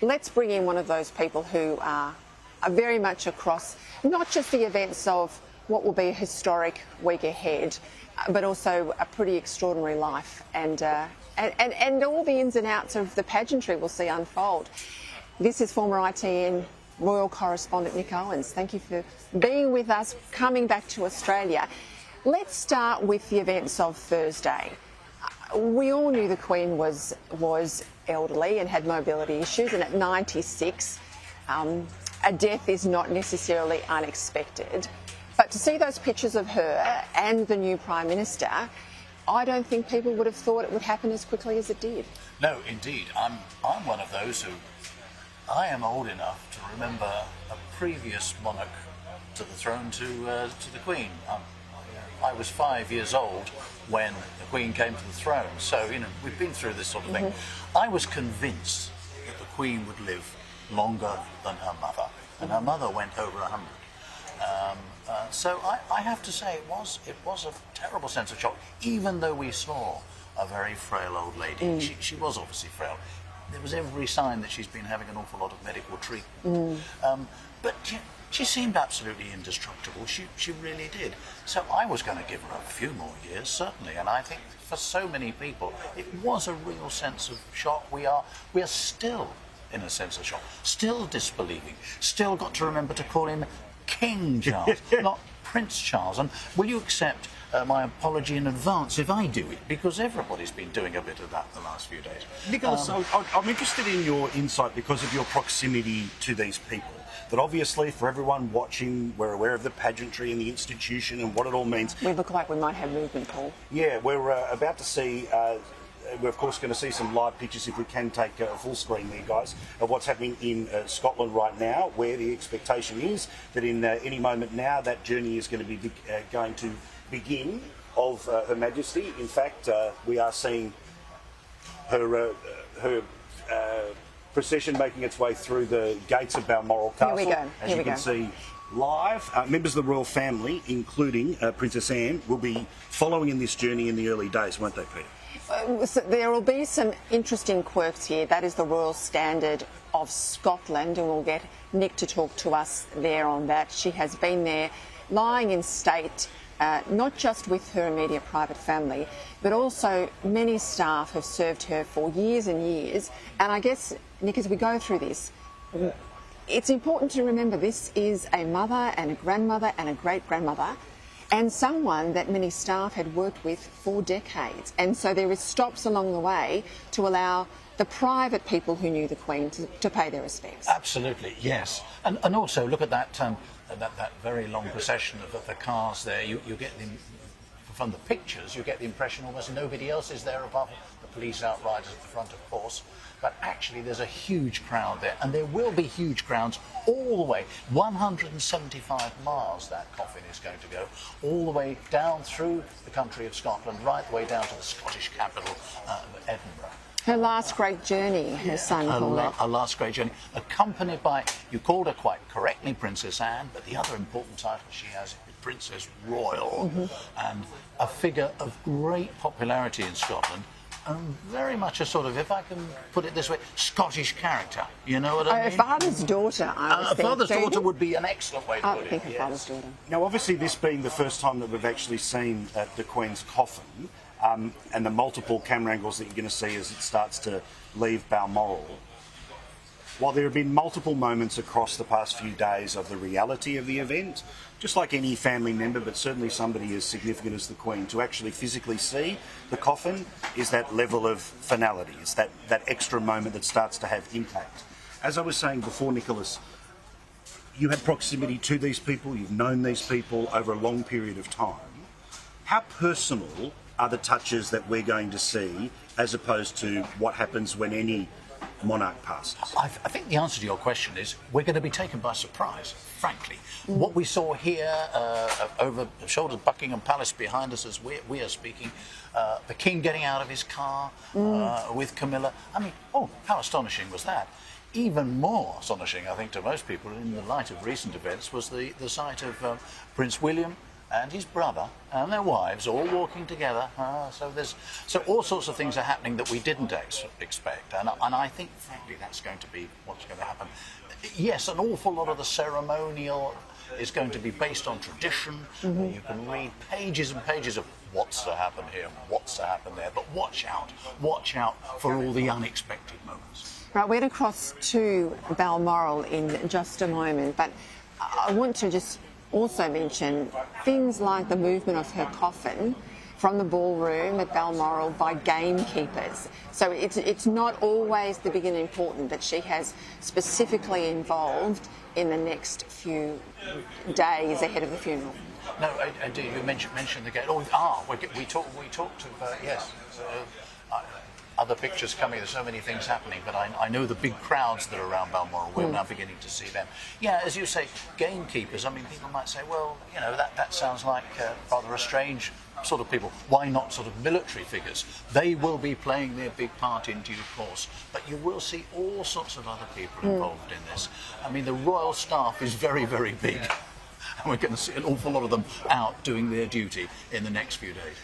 let's bring in one of those people who are very much across not just the events of what will be a historic week ahead, but also a pretty extraordinary life and all the ins and outs of the pageantry we'll see unfold. This is former ITN royal correspondent Nick Owens. Thank you for being with us, coming back to Australia. Let's start with the events of Thursday. We all knew the Queen was elderly and had mobility issues, and at 96, a death is not necessarily unexpected. But to see those pictures of her and the new Prime Minister, I don't think people would have thought it would happen as quickly as it did. No, indeed. I'm one of those who... I am old enough to remember a previous monarch to the throne to the Queen. I was 5 years old when the Queen came to the throne, so, you know, we've been through this sort of thing. I was convinced that the Queen would live longer than her mother, and her mother went over 100. So I have to say it was a terrible sense of shock, even though we saw a very frail old lady. She was obviously frail. There was every sign that she's been having an awful lot of medical treatment. But she seemed absolutely indestructible. She really did. So I was going to give her a few more years, certainly. And I think for so many people, it was a real sense of shock. We are still in a sense of shock, still disbelieving, still got to remember to call him King Charles, not Prince Charles. And will you accept my apology in advance if I do it, because everybody's been doing a bit of that the last few days. Nicholas, I'm interested in your insight because of your proximity to these people. That obviously for everyone watching, we're aware of the pageantry and the institution and what it all means. We look like we might have movement, Paul. Yeah, we're about to see... we're of course going to see some live pictures, if we can take a full screen there, guys, of what's happening in Scotland right now, where the expectation is that in any moment now that journey is going to be going to begin of Her Majesty. In fact, we are seeing her procession making its way through the gates of Balmoral Castle. Here we go. As you can see live, members of the royal family, including Princess Anne, will be following in this journey in the early days, won't they, Peter? So there will be some interesting quirks here. That is the Royal Standard of Scotland, and we'll get Nick to talk to us there on that. She has been there lying in state, not just with her immediate private family, but also many staff have served her for years and years. And I guess, Nick, as we go through this, it's important to remember this is a mother and a grandmother and a great-grandmother, and someone that many staff had worked with for decades. And so there is stops along the way to allow the private people who knew the Queen to pay their respects. Absolutely, yes. And also look at that that very long procession of the cars there. You get from the pictures, you get the impression almost nobody else is there above the police outriders at the front, of course. But actually there's a huge crowd there, and there will be huge crowds all the way, 175 miles that coffin is going to go, all the way down through the country of Scotland, right the way down to the Scottish capital of Edinburgh. Her last great journey, her son called it. Her last great journey, accompanied by, you called her quite correctly Princess Anne, but the other important title she has is Princess Royal, and a figure of great popularity in Scotland. Very much a sort of, if I can put it this way, Scottish character. You know what I mean? Her father's daughter, I was thinking. Father's daughter would be an excellent way to put it. I think her father's daughter. Now, obviously, this being the first time that we've actually seen the Queen's coffin, and the multiple camera angles that you're going to see as it starts to leave Balmoral, while there have been multiple moments across the past few days of the reality of the event, just like any family member, but certainly somebody as significant as the Queen, to actually physically see the coffin is that level of finality. It's that extra moment that starts to have impact. As I was saying before, Nicholas, you had proximity to these people, you've known these people over a long period of time. How personal are the touches that we're going to see as opposed to what happens when any monarch passes? I think the answer to your question is we're going to be taken by surprise, frankly. What we saw here over the shoulder of Buckingham Palace behind us as we are speaking, the King getting out of his car with Camilla. I mean, how astonishing was that? Even more astonishing, I think, to most people in the light of recent events was the sight of Prince William and his brother and their wives all walking together. So all sorts of things are happening that we didn't expect, and I think frankly that's going to be what's going to happen. Yes, an awful lot of the ceremonial is going to be based on tradition. You can read pages and pages of what's to happen here, what's to happen there, but watch out for all the unexpected moments. Right, we're going to cross to Balmoral in just a moment, but I want to just also mention things like the movement of her coffin from the ballroom at Balmoral by gamekeepers. So it's not always the big and important that she has specifically involved in the next few days ahead of the funeral. No, indeed, you mentioned the gate. We talked of yes. Other pictures coming. There's so many things happening, but I know the big crowds that are around Balmoral. We're now beginning to see them. Yeah, as you say, gamekeepers. I mean, people might say, well, you know, that sounds like rather a strange sort of people. Why not sort of military figures? They will be playing their big part in due course, but you will see all sorts of other people involved in this. I mean, the royal staff is very, very big, and we're going to see an awful lot of them out doing their duty in the next few days.